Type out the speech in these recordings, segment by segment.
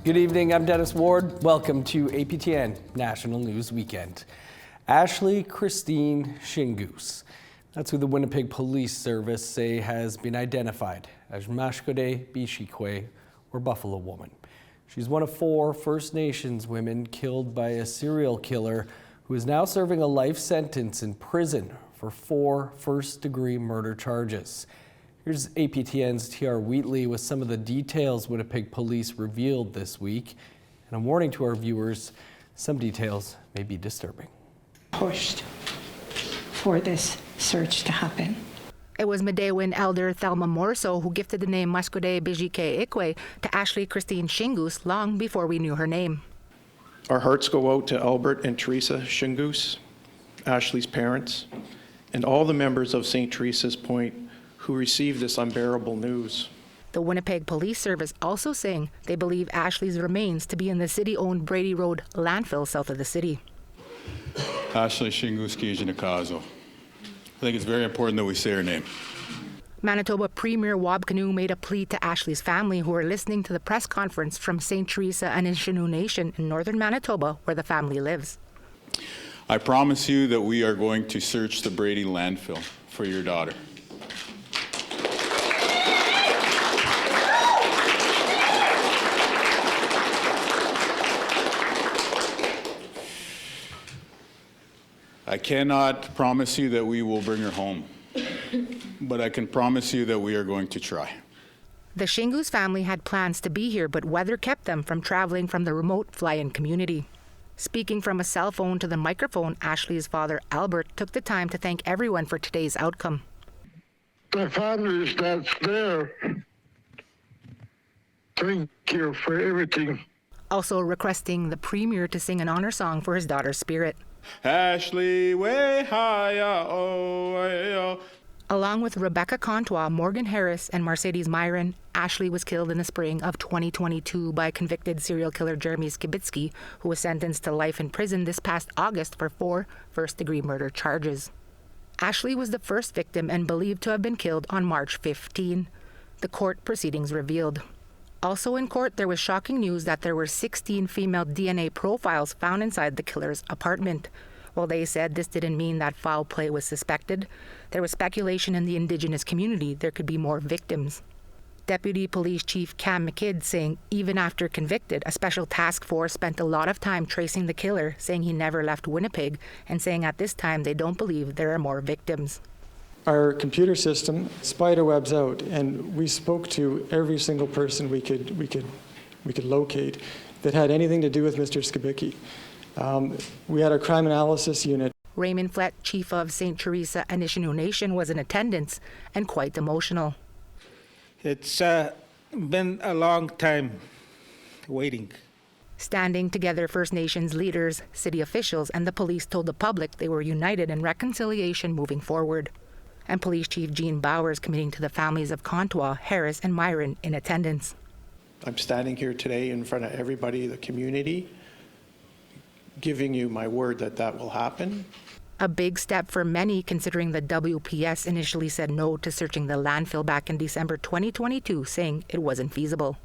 Good evening, I'm Dennis Ward. Welcome to APTN National News Weekend. Ashlee Christine Shingoose. That's who the Winnipeg Police Service say has been identified as Mashkode Bizhiki'ikwe, or Buffalo Woman. She's one of 4 First Nations women killed by a serial killer who is now serving a life sentence in prison for 4 first-degree murder charges. Here's APTN's TR Wheatley with some of the details Winnipeg Police revealed this week. And a warning to our viewers, some details may be disturbing. Pushed for this search to happen. It was Medewin elder Thelma Morso who gifted the name Mashkode Bizhiki'ikwe to Ashlee Christine Shingoose long before we knew her name. Our hearts go out to Albert and Teresa Shingoose, Ashlee's parents, and all the members of St. Teresa's Point who received this unbearable news. The Winnipeg Police Service also saying they believe Ashlee's remains to be in the city-owned Brady Road landfill south of the city. Ashlee Shingoose Kijinakazo. I think it's very important that we say her name. Manitoba Premier Wab Kinew made a plea to Ashlee's family, who are listening to the press conference from St. Teresa and Innu Nation in northern Manitoba, where the family lives. I promise you that we are going to search the Brady landfill for your daughter. I cannot promise you that we will bring her home, but I can promise you that we are going to try. The Shingoose family had plans to be here, but weather kept them from traveling from the remote fly-in community. Speaking from a cell phone to the microphone, Ashlee's father, Albert, took the time to thank everyone for today's outcome. The families that's there, thank you for everything. Also requesting the Premier to sing an honor song for his daughter's spirit. Ashlee, way higher, oh. Along with Rebecca Contois, Morgan Harris, and Mercedes Myron, Ashlee was killed in the spring of 2022 by convicted serial killer Jeremy Skibitsky, who was sentenced to life in prison this past August for 4 first-degree murder charges. Ashlee was the first victim and believed to have been killed on March 15, the court proceedings revealed. Also in court, there was shocking news that there were 16 female DNA profiles found inside the killer's apartment. While they said this didn't mean that foul play was suspected, there was speculation in the Indigenous community there could be more victims. Deputy Police Chief Cam McKidd saying even after convicted, a special task force spent a lot of time tracing the killer, saying he never left Winnipeg, and saying at this time they don't believe there are more victims. Our computer system spiderwebs out, and we spoke to every single person we could locate that had anything to do with Mr. Skibitsky. We had our crime analysis unit. Raymond Flett, chief of St. Teresa and Innu Nation, was in attendance and quite emotional. It's been a long time waiting. Standing together, First Nations leaders, city officials, and the police told the public they were united in reconciliation moving forward. And Police Chief Gene Bowers committing to the families of Contois, Harris, and Myron in attendance. I'm standing here today in front of everybody, the community, giving you my word that that will happen. A big step for many, considering the WPS initially said no to searching the landfill back in December 2022, saying it wasn't feasible.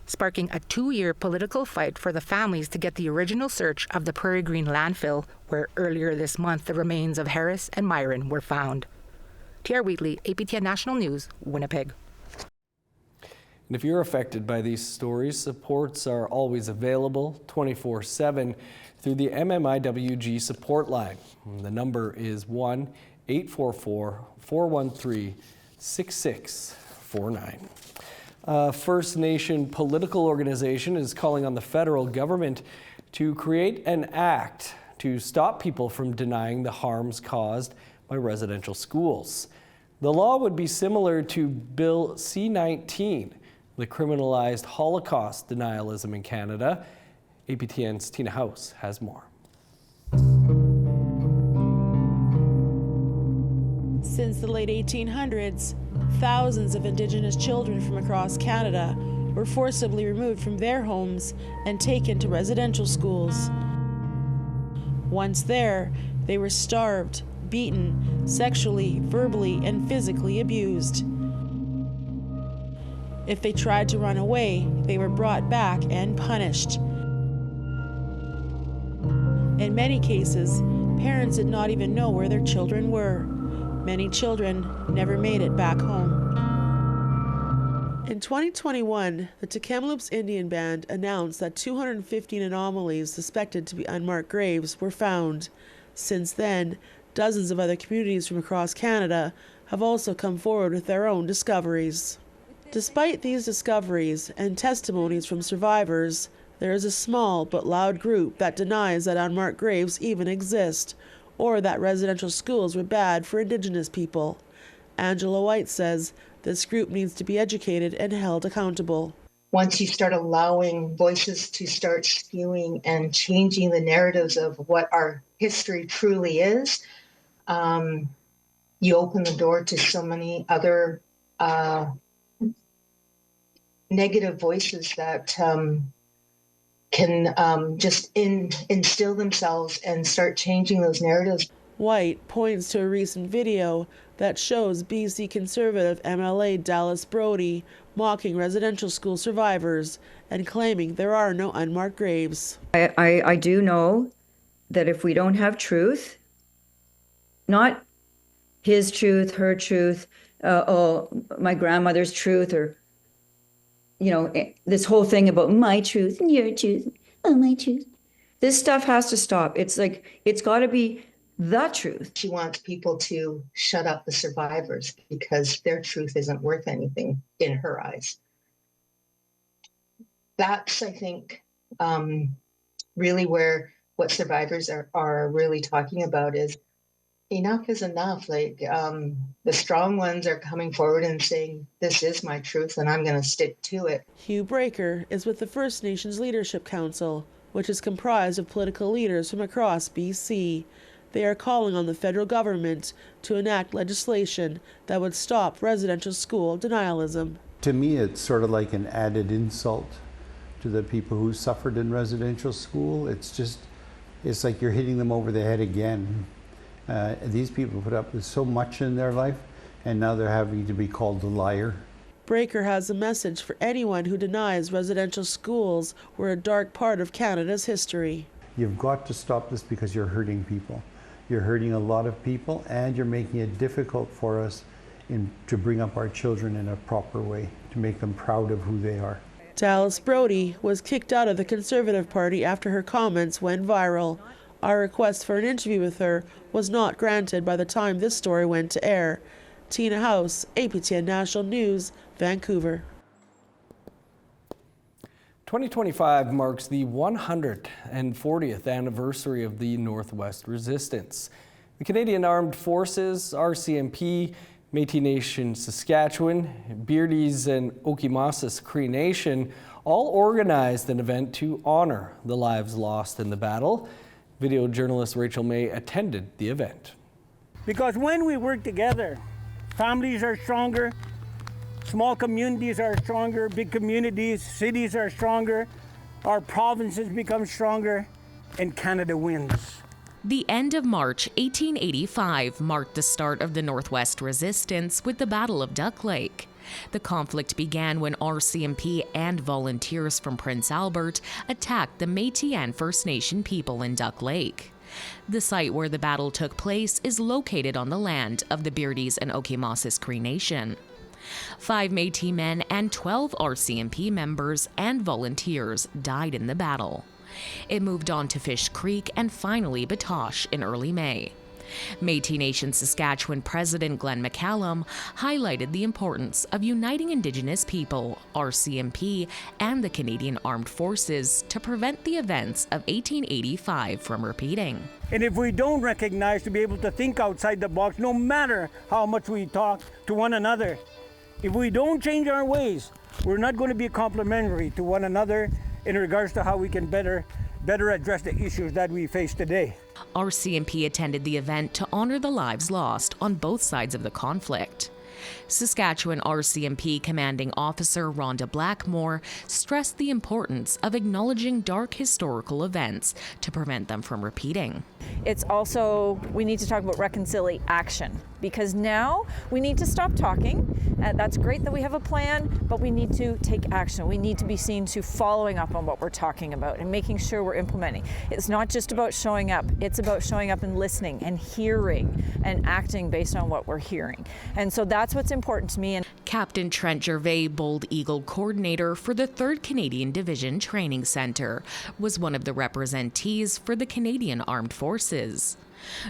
Sparking a 2-year political fight for the families to get the original search of the Prairie Green landfill, where earlier this month the remains of Harris and Myron were found. TR Wheatley, APTN National News, Winnipeg. And if you're affected by these stories, supports are always available 24/7 through the MMIWG support line. The number is 1-844-413-6649. First Nation political organization is calling on the federal government to create an act to stop people from denying the harms caused by residential schools. The law would be similar to Bill C-19, that criminalized Holocaust denialism in Canada. APTN's Tina House has more. Since the late 1800s, thousands of Indigenous children from across Canada were forcibly removed from their homes and taken to residential schools. Once there, they were starved, beaten, sexually, verbally, and physically abused. If they tried to run away, they were brought back and punished. In many cases, parents did not even know where their children were. Many children never made it back home. In 2021, the Kamloops Indian Band announced that 215 anomalies suspected to be unmarked graves were found. Since then, dozens of other communities from across Canada have also come forward with their own discoveries. Despite these discoveries and testimonies from survivors, there is a small but loud group that denies that unmarked graves even exist, or that residential schools were bad for Indigenous people. Angela White says this group needs to be educated and held accountable. Once you start allowing voices to start spewing and changing the narratives of what our history truly is, you open the door to so many other negative voices that can just instill themselves and start changing those narratives. White points to a recent video that shows BC Conservative MLA Dallas Brody mocking residential school survivors and claiming there are no unmarked graves. I do know that if we don't have truth, not his truth, her truth, my grandmother's truth, or, this whole thing about my truth and your truth, my truth. This stuff has to stop. It's like, it's got to be the truth. She wants people to shut up the survivors because their truth isn't worth anything in her eyes. That's, I think, really where what survivors are really talking about is enough is enough. Like the strong ones are coming forward and saying, this is my truth and I'm going to stick to it. Hugh Breaker is with the First Nations Leadership Council, which is comprised of political leaders from across BC. They are calling on the federal government to enact legislation that would stop residential school denialism. To me, it's sort of like an added insult to the people who suffered in residential school. It's like you're hitting them over the head again. These people put up with so much in their life, and now they're having to be called a liar. Breaker has a message for anyone who denies residential schools were a dark part of Canada's history. You've got to stop this because you're hurting people. You're hurting a lot of people, and you're making it difficult for us to bring up our children in a proper way, to make them proud of who they are. Dallas Brody was kicked out of the Conservative Party after her comments went viral. Our request for an interview with her was not granted by the time this story went to air. Tina House, APTN National News, Vancouver. 2025 marks the 140th anniversary of the Northwest Resistance. The Canadian Armed Forces, RCMP, Métis Nation Saskatchewan, Beardies and Okimausis Cree Nation all organized an event to honor the lives lost in the battle. Video journalist Rachel May attended the event. Because when we work together, families are stronger, small communities are stronger, big communities, cities are stronger, our provinces become stronger, and Canada wins. The end of March 1885 marked the start of the Northwest Resistance with the Battle of Duck Lake. The conflict began when RCMP and volunteers from Prince Albert attacked the Métis and First Nation people in Duck Lake. The site where the battle took place is located on the land of the Beardies and Okimausis Cree Nation. 5 Métis men and 12 RCMP members and volunteers died in the battle. It moved on to Fish Creek and finally Batoche in early May. Métis Nation Saskatchewan President Glenn McCallum highlighted the importance of uniting Indigenous people, RCMP, and the Canadian Armed Forces to prevent the events of 1885 from repeating. And if we don't recognize to be able to think outside the box, no matter how much we talk to one another, if we don't change our ways, we're not going to be complementary to one another in regards to how we can better address the issues that we face today. RCMP attended the event to honor the lives lost on both sides of the conflict. Saskatchewan RCMP Commanding Officer Rhonda Blackmore stressed the importance of acknowledging dark historical events to prevent them from repeating. It's also, we need to talk about reconciliation. because now we need to stop talking. That's great that we have a plan, but we need to take action. We need to be seen to following up on what we're talking about and making sure we're implementing. It's not just about showing up, it's about showing up and listening and hearing and acting based on what we're hearing. And so that's what's important to me. And Captain Trent Gervais, Bold Eagle coordinator for the 3rd Canadian Division Training Centre, was one of the representees for the Canadian Armed Forces.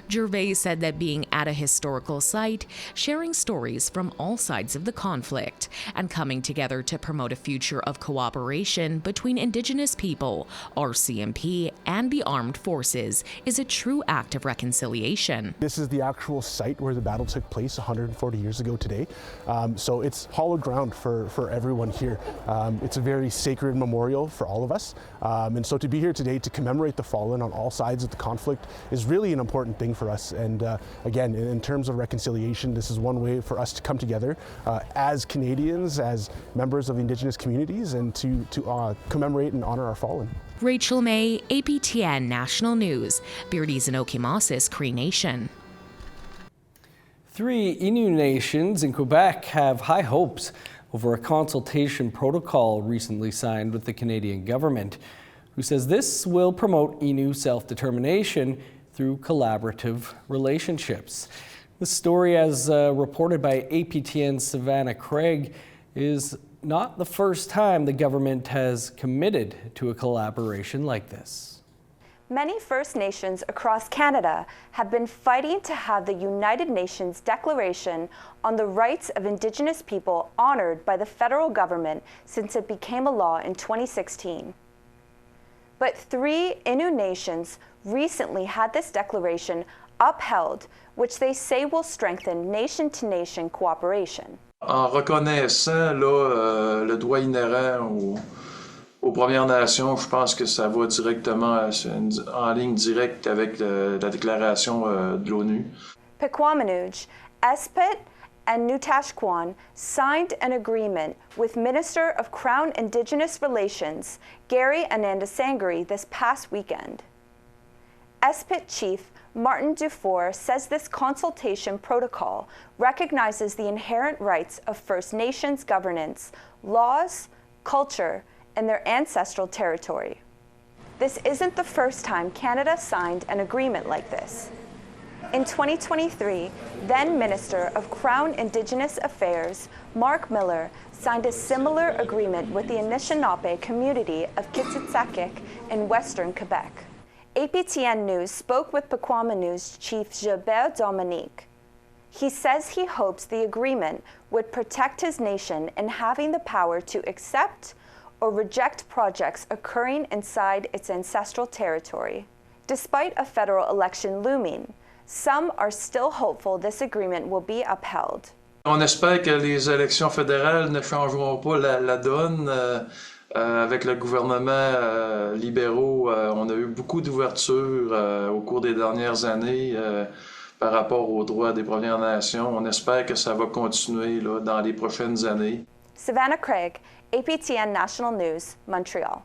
Gervais said that being at a historical site, sharing stories from all sides of the conflict, and coming together to promote a future of cooperation between Indigenous people, RCMP, and the armed forces is a true act of reconciliation. This is the actual site where the battle took place 140 years ago today. So it's hallowed ground for everyone here. It's a very sacred memorial for all of us. And so to be here today to commemorate the fallen on all sides of the conflict is really an important thing for us. And again, in terms of reconciliation, this is one way for us to come together as Canadians, as members of the Indigenous communities, and to commemorate and honor our fallen. Rachel May, APTN National News, Beardies and Okimausis Cree Nation. 3 Innu nations in Quebec have high hopes over a consultation protocol recently signed with the Canadian government, who says this will promote Innu self-determination through collaborative relationships. The story, as reported by APTN's Savannah Craig, is not the first time the government has committed to a collaboration like this. Many First Nations across Canada have been fighting to have the United Nations Declaration on the Rights of Indigenous People honored by the federal government since it became a law in 2016. But 3 Innu nations recently had this declaration upheld, which they say will strengthen nation-to-nation cooperation. En reconnaissant le droit inhérent aux Premières Nations, je pense que ça va directement en ligne directe avec la déclaration de l'ONU. Pequawmanooge, Espit, and Nutashquan signed an agreement with Minister of Crown Indigenous Relations, Gary Anandasangari, this past weekend. Espit Chief Martin Dufour says this consultation protocol recognizes the inherent rights of First Nations governance, laws, culture, and their ancestral territory. This isn't the first time Canada signed an agreement like this. In 2023, then Minister of Crown Indigenous Affairs, Mark Miller, signed a similar agreement with the Anishinaabe community of Kitsitsakic in western Quebec. APTN News spoke with Pequawmanooge Chief Gilbert Dominique. He says he hopes the agreement would protect his nation in having the power to accept or reject projects occurring inside its ancestral territory. Despite a federal election looming, some are still hopeful this agreement will be upheld. On espère que les élections fédérales ne changeront pas la donne. Avec le gouvernement libéraux, on a eu beaucoup d'ouverture au cours des dernières années par rapport aux droits des Premières Nations. On espère que ça va continuer là, dans les prochaines années. Savannah Craig, APTN National News, Montreal.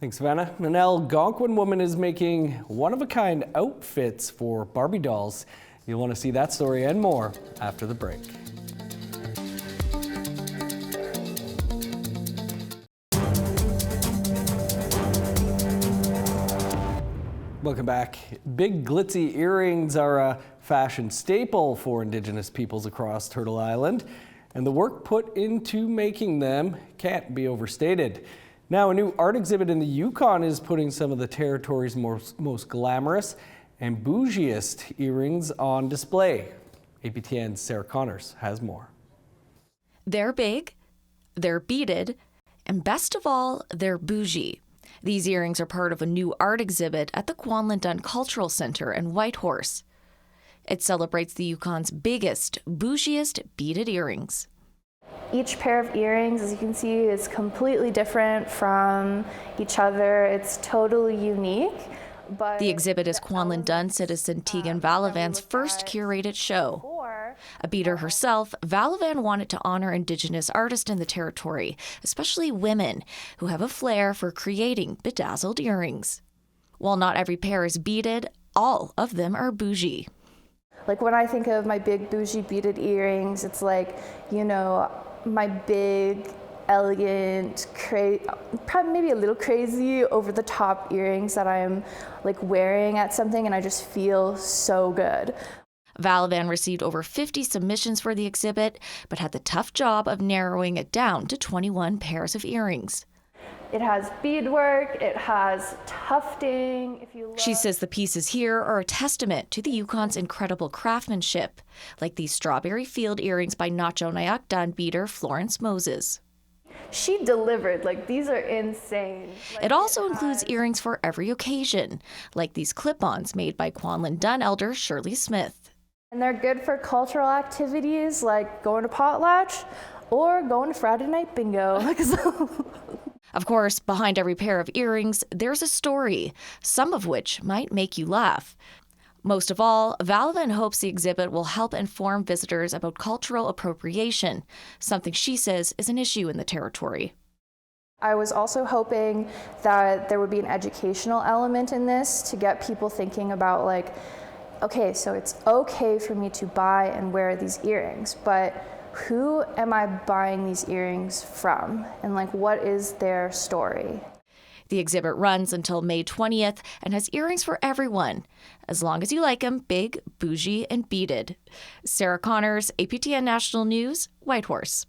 Thanks, Savannah. An Algonquin woman is making one-of-a-kind outfits for Barbie dolls. You'll want to see that story and more after the break. Welcome back. Big glitzy earrings are a fashion staple for Indigenous peoples across Turtle Island, and the work put into making them can't be overstated. Now, a new art exhibit in the Yukon is putting some of the territory's most glamorous and bougiest earrings on display. APTN's Sarah Connors has more. They're big, they're beaded, and best of all, they're bougie. These earrings are part of a new art exhibit at the Kwanlundun Cultural Center in Whitehorse. It celebrates the Yukon's biggest, bougiest beaded earrings. Each pair of earrings, as you can see, is completely different from each other. It's totally unique. But the exhibit is Kwanlundun citizen Tegan Valavan's first curated show. A beader herself, Valavan wanted to honor Indigenous artists in the territory, especially women who have a flair for creating bedazzled earrings. While not every pair is beaded, all of them are bougie. Like when I think of my big bougie beaded earrings, it's like, you know, my big, elegant, probably maybe a little crazy, over the top earrings that I'm like wearing at something, and I just feel so good. Valavan received over 50 submissions for the exhibit, but had the tough job of narrowing it down to 21 pairs of earrings. It has beadwork, it has tufting. If you look. She says the pieces here are a testament to the Yukon's incredible craftsmanship, like these strawberry field earrings by Nacho Nyakdan beater Florence Moses. She delivered, like these are insane. It also includes earrings for every occasion, like these clip-ons made by Kwanlin Dun elder Shirley Smith. And they're good for cultural activities like going to potlatch or going to Friday night bingo. Of course, behind every pair of earrings, there's a story, some of which might make you laugh. Most of all, Valavan hopes the exhibit will help inform visitors about cultural appropriation, something she says is an issue in the territory. I was also hoping that there would be an educational element in this to get people thinking about like, okay, so it's okay for me to buy and wear these earrings, but who am I buying these earrings from? And like, what is their story? The exhibit runs until May 20th and has earrings for everyone, as long as you like them big, bougie, and beaded. Sarah Connors, APTN National News, Whitehorse.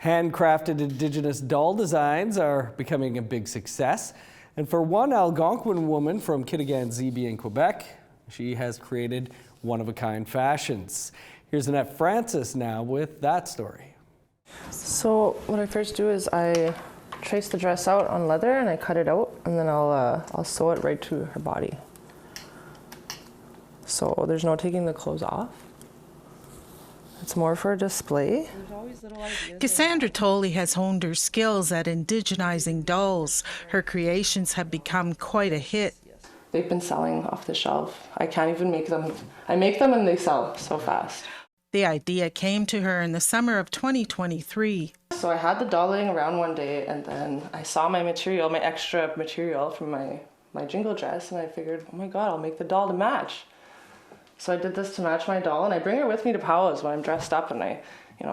Handcrafted Indigenous doll designs are becoming a big success. And for one Algonquin woman from Kittigan-Zibi in Quebec, she has created one-of-a-kind fashions. Here's Annette Francis now with that story. So what I first do is I trace the dress out on leather and I cut it out, and then I'll sew it right to her body. So there's no taking the clothes off. It's more for display. Cassandra Tolley has honed her skills at indigenizing dolls. Her creations have become quite a hit. They've been selling off the shelf. I can't even make them. I make them and they sell so fast. The idea came to her in the summer of 2023. So I had the doll laying around one day, and then I saw my material, my extra material from my jingle dress, and I figured, oh my God, I'll make the doll to match. So I did this to match my doll, and I bring her with me to powwows when I'm dressed up, and I,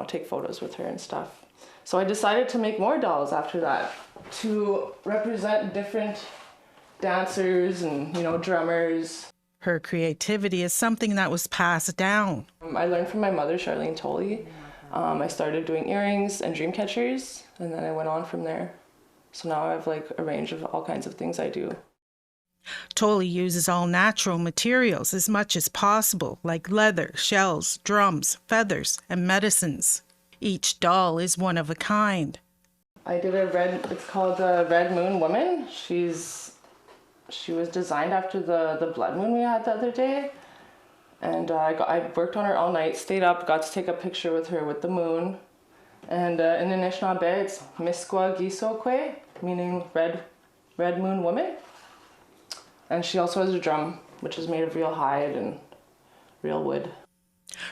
take photos with her and stuff. So I decided to make more dolls after that to represent different dancers and, drummers. Her creativity is something that was passed down. I learned from my mother, Charlene Tolley. I started doing earrings and dream catchers, and then I went on from there. So now I have a range of all kinds of things I do. Tolley uses all natural materials as much as possible, like leather, shells, drums, feathers, and medicines. Each doll is one of a kind. I did it's called the Red Moon Woman. She was designed after the blood moon we had the other day. And I worked on her all night, stayed up, got to take a picture with her with the moon. And in Anishinaabe, it's Mashkode Bizhiki'ikwe, meaning red moon woman. And she also has a drum, which is made of real hide and real wood.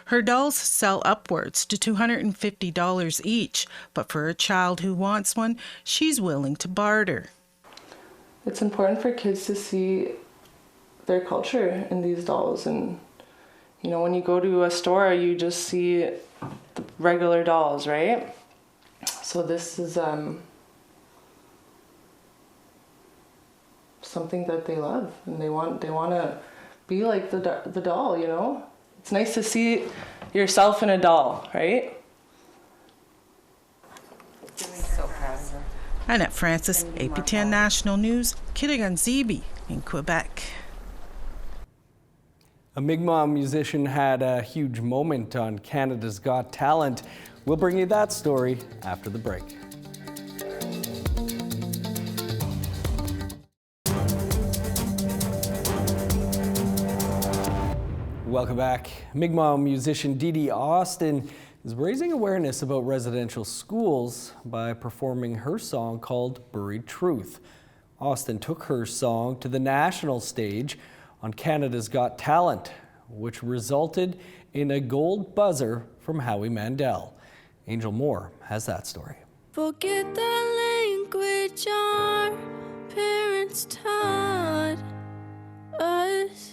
Her dolls sell upwards to $250 each, but for a child who wants one, she's willing to barter. It's important for kids to see their culture in these dolls. And, when you go to a store, you just see the regular dolls, right? So this is something that they love, and they want to be like the doll, It's nice to see yourself in a doll, right? Annette Francis, APTN National News, Kittigan-Zibi in Quebec. A Mi'kmaq musician had a huge moment on Canada's Got Talent. We'll bring you that story after the break. Welcome back. Mi'kmaq musician Didi Austin is raising awareness about residential schools by performing her song called Buried Truth. Austin took her song to the national stage on Canada's Got Talent, which resulted in a gold buzzer from Howie Mandel. Angel Moore has that story. Forget the language our parents taught us.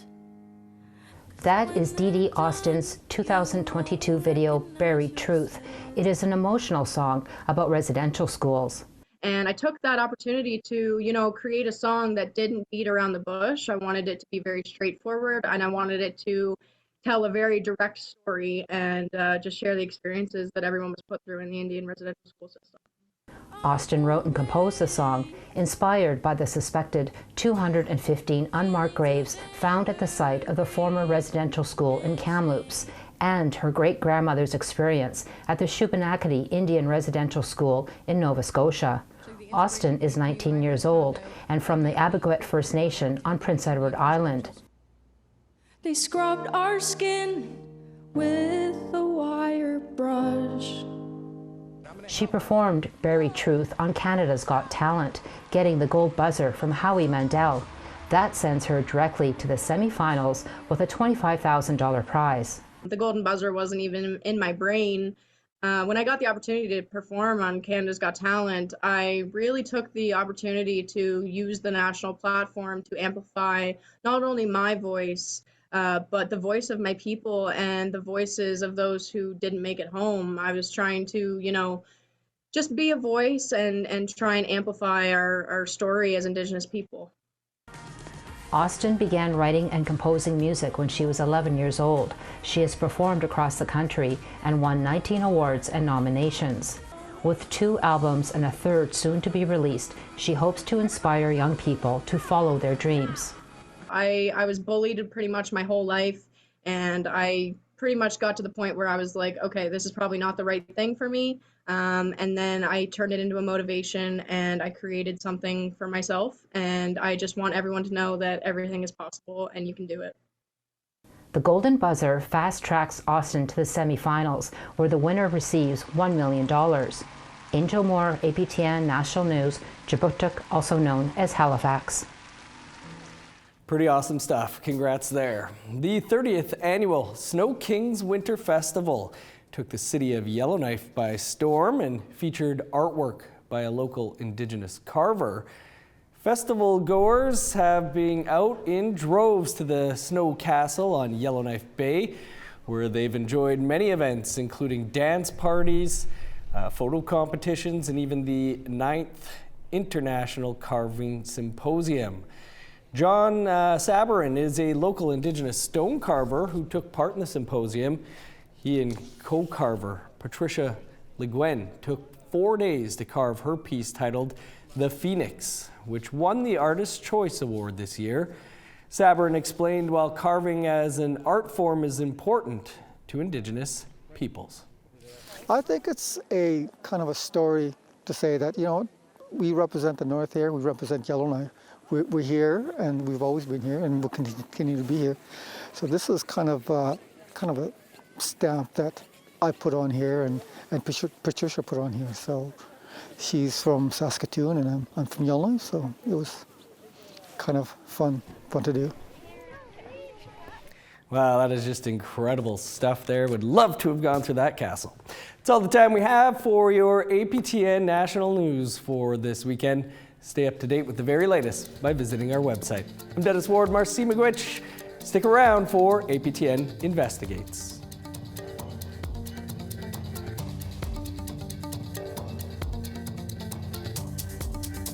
That is Dee Dee Austin's 2022 video, Buried Truth. It is an emotional song about residential schools. And I took that opportunity to, you know, create a song that didn't beat around the bush. I wanted it to be very straightforward, and I wanted it to tell a very direct story and just share the experiences that everyone was put through in the Indian residential school system. Austin wrote and composed the song, inspired by the suspected 215 unmarked graves found at the site of the former residential school in Kamloops, and her great-grandmother's experience at the Shubenacadie Indian Residential School in Nova Scotia. Austin is 19 years old and from the Abeguet First Nation on Prince Edward Island. They scrubbed our skin with a wire brush. She performed Buried Truth on Canada's Got Talent, getting the gold buzzer from Howie Mandel. That sends her directly to the semi-finals with a $25,000 prize. The golden buzzer wasn't even in my brain. When I got the opportunity to perform on Canada's Got Talent, I really took the opportunity to use the national platform to amplify not only my voice, but the voice of my people and the voices of those who didn't make it home. I was trying to, you know, just be a voice and try and amplify our story as Indigenous people. Austin began writing and composing music when she was 11 years old. She has performed across the country and won 19 awards and nominations. With 2 albums and a third soon to be released, she hopes to inspire young people to follow their dreams. I was bullied pretty much my whole life, and I pretty much got to the point where I was like, okay, this is probably not the right thing for me. And then I turned it into a motivation and I created something for myself. And I just want everyone to know that everything is possible and you can do it. The Golden Buzzer fast tracks Austin to the semifinals, where the winner receives $1 million. Angel Moore, APTN National News, Jabutuk, also known as Halifax. Pretty awesome stuff. Congrats there. The 30th annual Snow Kings Winter Festival took the city of Yellowknife by storm and featured artwork by a local Indigenous carver. Festival goers have been out in droves to the Snow Castle on Yellowknife Bay, where they've enjoyed many events, including dance parties, photo competitions, and even the 9th International Carving Symposium. John Sabarin is a local Indigenous stone carver who took part in the symposium. He and co-carver Patricia Le Guin took 4 days to carve her piece titled The Phoenix, which won the Artist's Choice Award this year. Sabarin explained while carving as an art form is important to Indigenous peoples. I think it's a kind of a story to say that, you know, we represent the North here, we represent Yellowknife. We're here, and we've always been here, and we'll continue to be here. So this is kind of a stamp that I put on here, and Patricia put on here. So she's from Saskatoon, and I'm from Yellowknife, so it was kind of fun to do. Wow, that is just incredible stuff there. Would love to have gone through that castle. That's all the time we have for your APTN National News for this weekend. Stay up to date with the very latest by visiting our website. I'm Dennis Ward, Marcy Magwitch. Stick around for APTN Investigates.